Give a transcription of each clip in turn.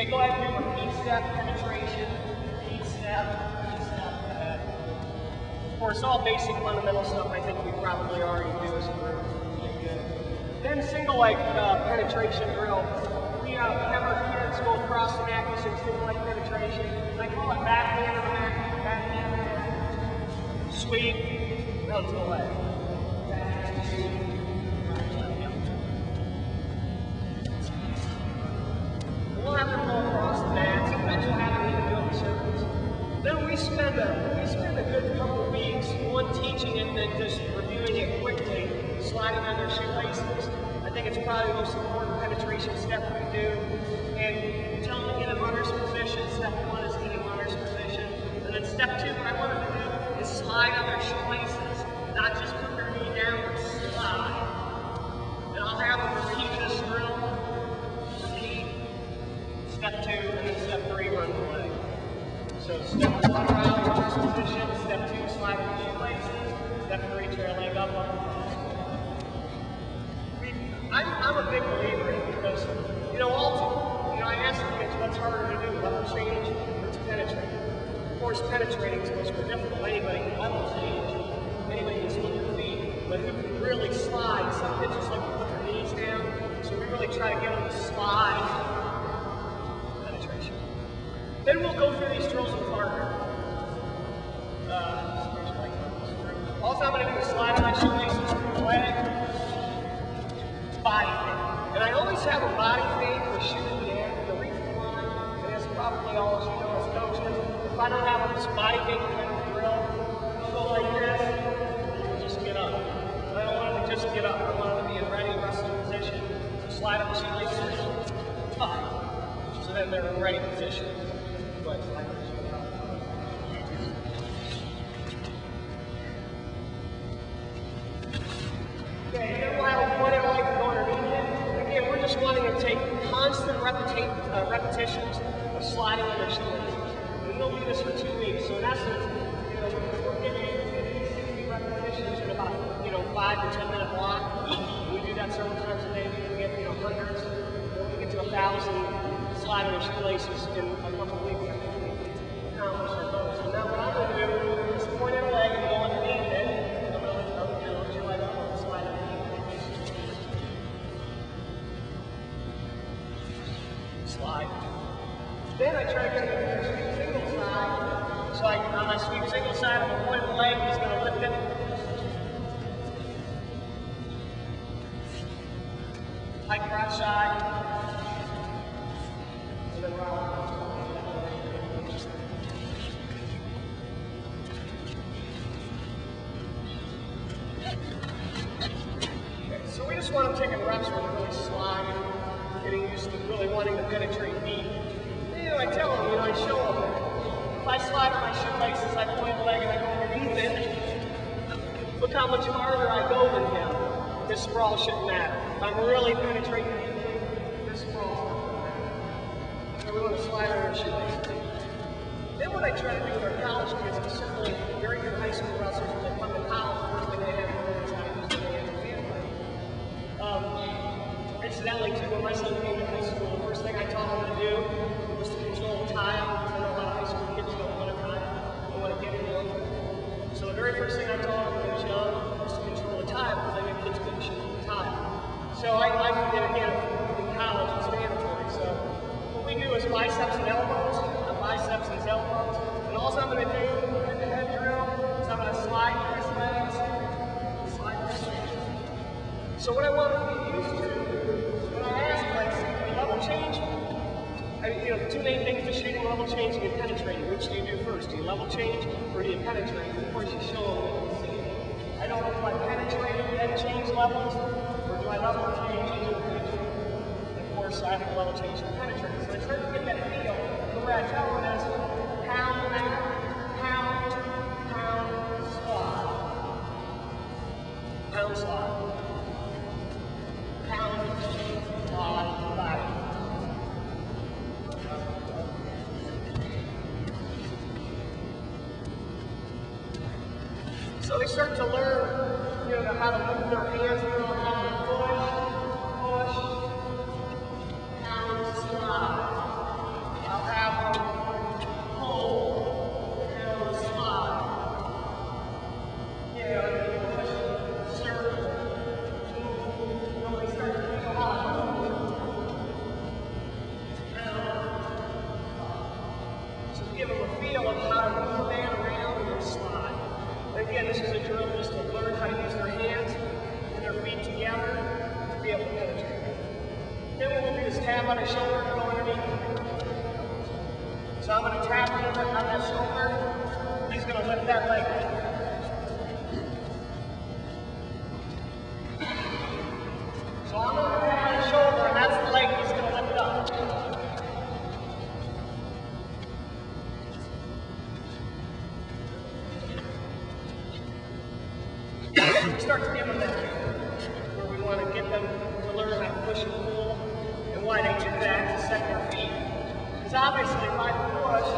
Okay, go ahead and do repeat step, penetration, repeat step, ahead. Of course, all basic fundamental stuff I think we probably already do as a group. Then single leg penetration drill. We have our kids go across the mat using single leg penetration. I call it backhand to the mat, backhand to the mat. Sweep, down to the leg. We'll have them go across the mat. Sometimes we'll have them even do it in circles. Then we spend a good couple of weeks, one teaching it, then just reviewing it quickly, sliding on their shoelaces. I think it's probably the most important penetration step we do. And tell them to get in runner's position. Step one is get in runner's position. And then step two, what I want them to do is slide on their shoelaces. Not just put their knee down, but slide. And I'll have them repeat this drill. Repeat. Step two, and then step three, run the leg. So step one, around runner's position. Step two, slide on the shoelaces. Step three, trail leg up on the floor. I'm a big believer in it because, I ask the kids what's harder to do, level change or to penetrate. Of course, penetrating is much more difficult. Anybody can level change, anybody can split their feet, but who can really slide? Some kids just like to put their knees down, so we really try to get them to slide penetration. Then we'll go through these drills with partner. All I'm going to do is slide on my shoelaces through the leg. Body feint. And I always have a body feint for shooting the air, the reach line, and that's probably all you know as coaches. If I don't have this body feint in the drill, I'll go like this, and we'll just get up. I don't want them to just get up. I want them to be in ready resting position. So slide up the shoelaces, up. So then they're in ready position. But okay, then we'll have one leg go underneath it. Again, we're just wanting to take constant repetitions of sliding on their shoelaces. And we'll do this for 2 weeks. So in essence, we're giving you 60 repetitions in about 5 to 10 minute block. We do that several times a day. We get hundreds, or we get to 1,000 slide on their shoelaces in a couple of weeks. I think we accomplish our goals. So now what I'm going to do is point at a leg and go underneath it. Slide. Then I try to get it to sweep single side. So on my sweep single side, I'm going to point the leg, he's going to lift it. Hike right side. And then round. Okay, so we just want them taking reps where they're really sliding. Getting used to really wanting to penetrate deep. I tell them, I show them, if I slide on my shoelaces, I point the leg and I go underneath it. Look how much harder I go than him. This sprawl shouldn't matter. If I'm really penetrating deeply, this sprawl shouldn't matter. So we want to slide on our shoelaces. Then what I try to do with our college kids, specifically very good high school wrestlers, when they come to college, the first thing they have to learn is how to use their hands and feet. Incidentally, too, when my son came to high school, the first thing I taught him to do was to control the tile. I know a lot of high school kids don't want to tile, they want to get it in. So the very first thing I taught him when he was young was to control the tile, because I knew kids couldn't shoot the tile. So I did it again in college, it's mandatory. So what we do is biceps and elbows, biceps and elbows. And all I'm going to do in the head drill is I'm going to slide his legs, slide his legs. So what I want to get used to, change. The two main things to shooting, level changing and penetrating. Which do you do first? Do you level change or do you penetrate? Of course, you show them what you see. I don't know if I penetrate and then change levels, or do I level change and then penetrate? And of course, I have to level change and penetrate. So I start to get that feel. The way I tell them is pound, pound, pound, slide. Pound, slide. Pound, slide, slide. So they start to learn, how to move their hands, how to push, pound, slide. give them a feel of how to move the man around and then slide. And again, this is a drill just to learn how to use their hands and their feet together to be able to penetrate. Then what we'll do is tap on his shoulder and go underneath. So I'm going to tap on that shoulder. He's going to lift that leg up. So I'm going to tap on his shoulder, and that's the leg he's going to lift up. We start to give them that where we want to get them to learn how to push and pull, and why they do that to set their feet. Because obviously if I push,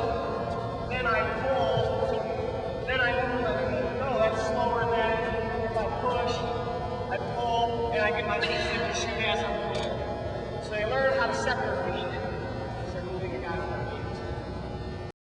then I pull, then I move my feet. No, that's slower than if I push, I pull, and I get my feet in the shoot as I'm pulling. So they learn how to set their